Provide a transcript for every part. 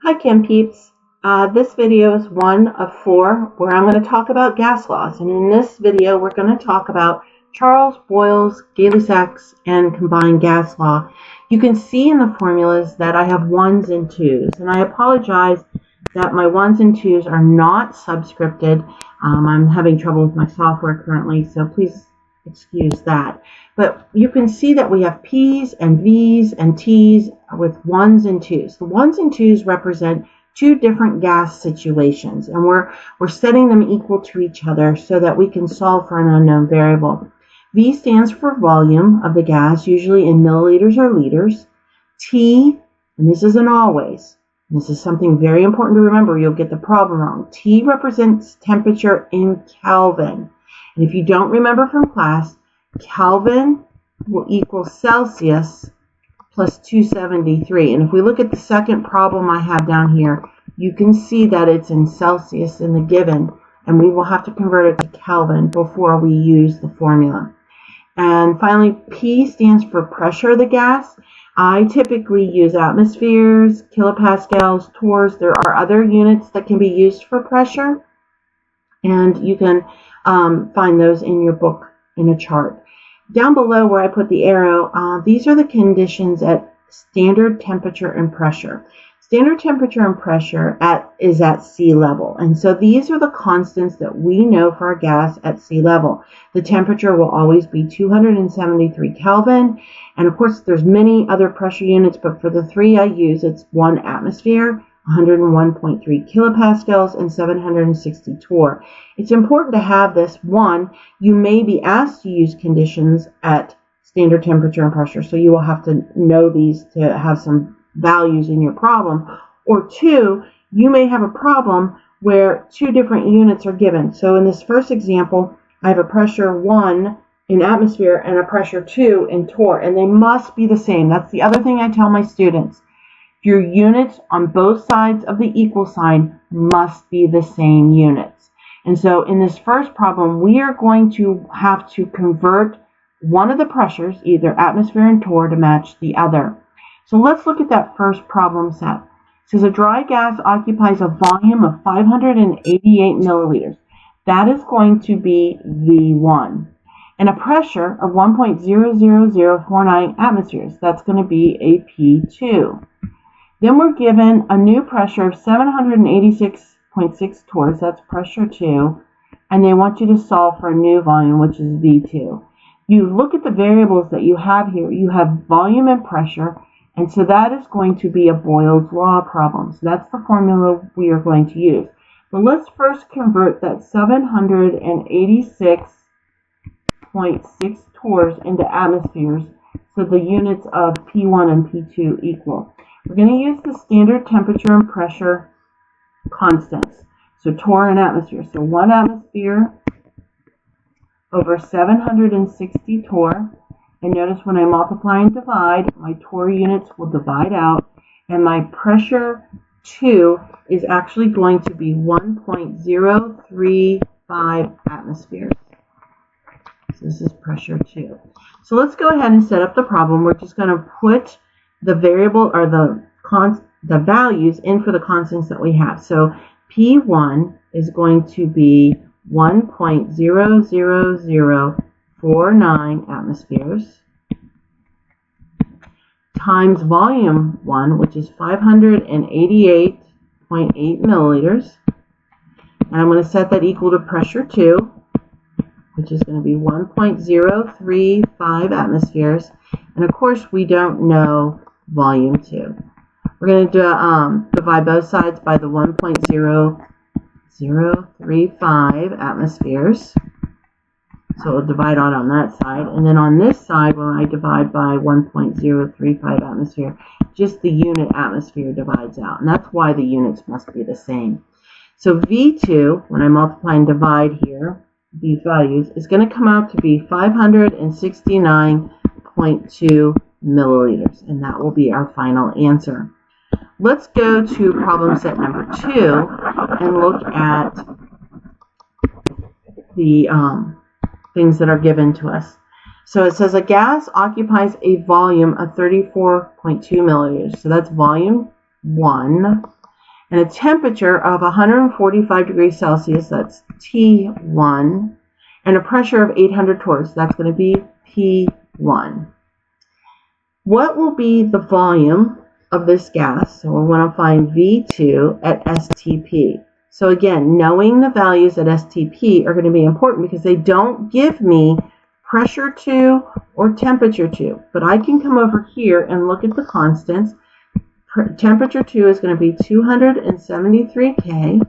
Hi Chem Peeps. This video is one of 4 where I'm going to talk about gas laws, and in this video we're going to talk about Charles Boyle's, Gay-Lussac's, and combined gas law. You can see in the formulas that I have 1s and 2s, and I apologize that my 1s and 2s are not subscripted. I'm having trouble with my software currently, so please excuse that. But you can see that we have P's and V's and T's with 1s and 2s. The 1s and 2s represent 2 different gas situations, and we're setting them equal to each other so that we can solve for an unknown variable. V stands for volume of the gas, usually in milliliters or liters. T, and this isn't always, this is something very important to remember, you'll get the problem wrong. T represents temperature in Kelvin. And if you don't remember from class, Kelvin will equal Celsius plus 273. And if we look at the second problem I have down here, you can see that it's in Celsius in the given, and we will have to convert it to Kelvin before we use the formula. And finally, P stands for pressure of the gas. I typically use atmospheres, kilopascals, torrs. There are other units that can be used for pressure, and you can find those in your book in a chart. Down below where I put the arrow, these are the conditions at standard temperature and pressure. Standard temperature and pressure is at sea level, and so these are the constants that we know for a gas at sea level. The temperature will always be 273 Kelvin, and of course there's many other pressure units, but for the 3 I use, it's 1 atmosphere, 101.3 kilopascals, and 760 torr. It's important to have this. One, you may be asked to use conditions at standard temperature and pressure, so you will have to know these to have some values in your problem. Or 2, you may have a problem where 2 different units are given. So in this first example, I have a pressure 1 in atmosphere and a pressure 2 in torr, and they must be the same. That's the other thing I tell my students. Your units on both sides of the equal sign must be the same units. And so in this first problem, we are going to have to convert one of the pressures, either atmosphere and torr, to match the other. So let's look at that first problem set. It says a dry gas occupies a volume of 588 milliliters. That is going to be V1. And a pressure of 1.00049 atmospheres. That's going to be a P2. Then we're given a new pressure of 786.6 torrs, that's pressure 2, and they want you to solve for a new volume, which is V2. You look at the variables that you have here. You have volume and pressure, and so that is going to be a Boyle's law problem. So that's the formula we are going to use. But let's first convert that 786.6 torrs into atmospheres so the units of P1 and P2 equal. We're going to use the standard temperature and pressure constants. So torr and atmosphere. So 1 atmosphere over 760 torr. And notice when I multiply and divide, my torr units will divide out. And my pressure 2 is actually going to be 1.035 atmospheres. So this is pressure 2. So let's go ahead and set up the problem. We're just going to put the variable or the values in for the constants that we have. So P1 is going to be 1.00049 atmospheres times volume 1, which is 588.8 milliliters. And I'm going to set that equal to pressure 2, which is going to be 1.035 atmospheres. And of course, we don't know volume 2. We're going to divide both sides by the 1.0035 atmospheres. So we'll divide out on that side. And then on this side, when I divide by 1.035 atmosphere, just the unit atmosphere divides out. And that's why the units must be the same. So V2, when I multiply and divide here, these values, is going to come out to be 569.2 milliliters, and that will be our final answer. Let's go to problem set number 2 and look at the things that are given to us. So it says a gas occupies a volume of 34.2 milliliters. So that's volume 1. and a temperature of 145 degrees Celsius, that's T1, and a pressure of 800 torrs, that's going to be P1. What will be the volume of this gas? So we want to find V2 at STP. So again, knowing the values at STP are going to be important because they don't give me pressure to or temperature to. But I can come over here and look at the constants. Temperature 2 is going to be 273 K.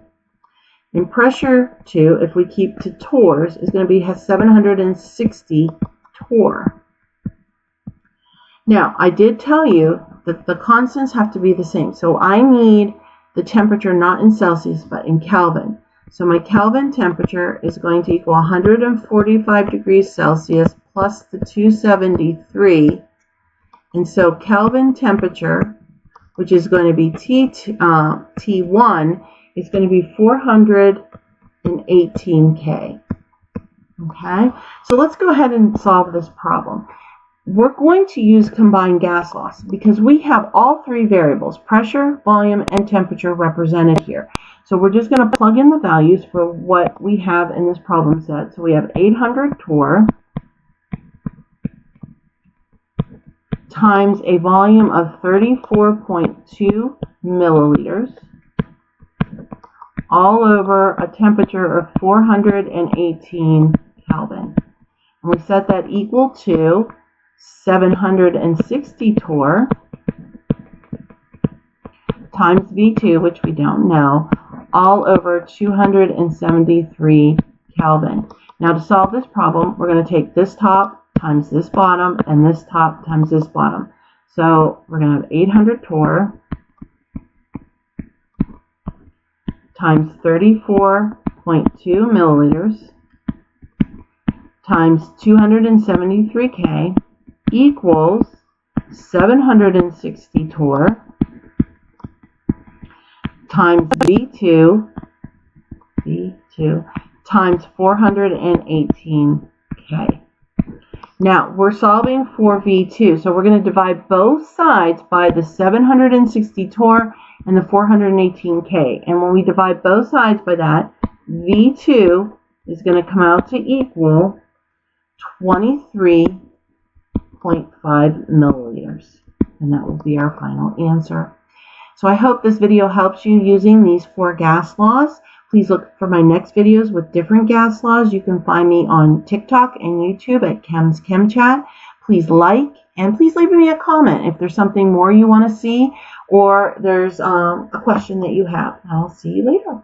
And pressure 2, if we keep to torrs, is going to be 760 torr. Now, I did tell you that the constants have to be the same. So I need the temperature not in Celsius, but in Kelvin. So my Kelvin temperature is going to equal 145 degrees Celsius plus the 273. And so Kelvin temperature, which is going to be T1, is going to be 418 K. Okay, so let's go ahead and solve this problem. We're going to use combined gas loss because we have all three variables, pressure, volume, and temperature, represented here. So we're just going to plug in the values for what we have in this problem set. So we have 800 torr times a volume of 34.2 milliliters all over a temperature of 418 Kelvin. And we set that equal to 760 torr times V2, which we don't know, all over 273 Kelvin. Now to solve this problem, we're going to take this top times this bottom and this top times this bottom. So we're going to have 800 torr times 34.2 milliliters times 273 K equals 760 torr times V2 times 418 K. Now we're solving for V2, so we're going to divide both sides by the 760 torr and the 418 K. And when we divide both sides by that, V2 is going to come out to equal 23.5 milliliters. And that will be our final answer. So I hope this video helps you using these 4 gas laws. Please look for my next videos with different gas laws. You can find me on TikTok and YouTube at Chem's Chem Chat. Please like and please leave me a comment if there's something more you want to see or there's a question that you have. I'll see you later.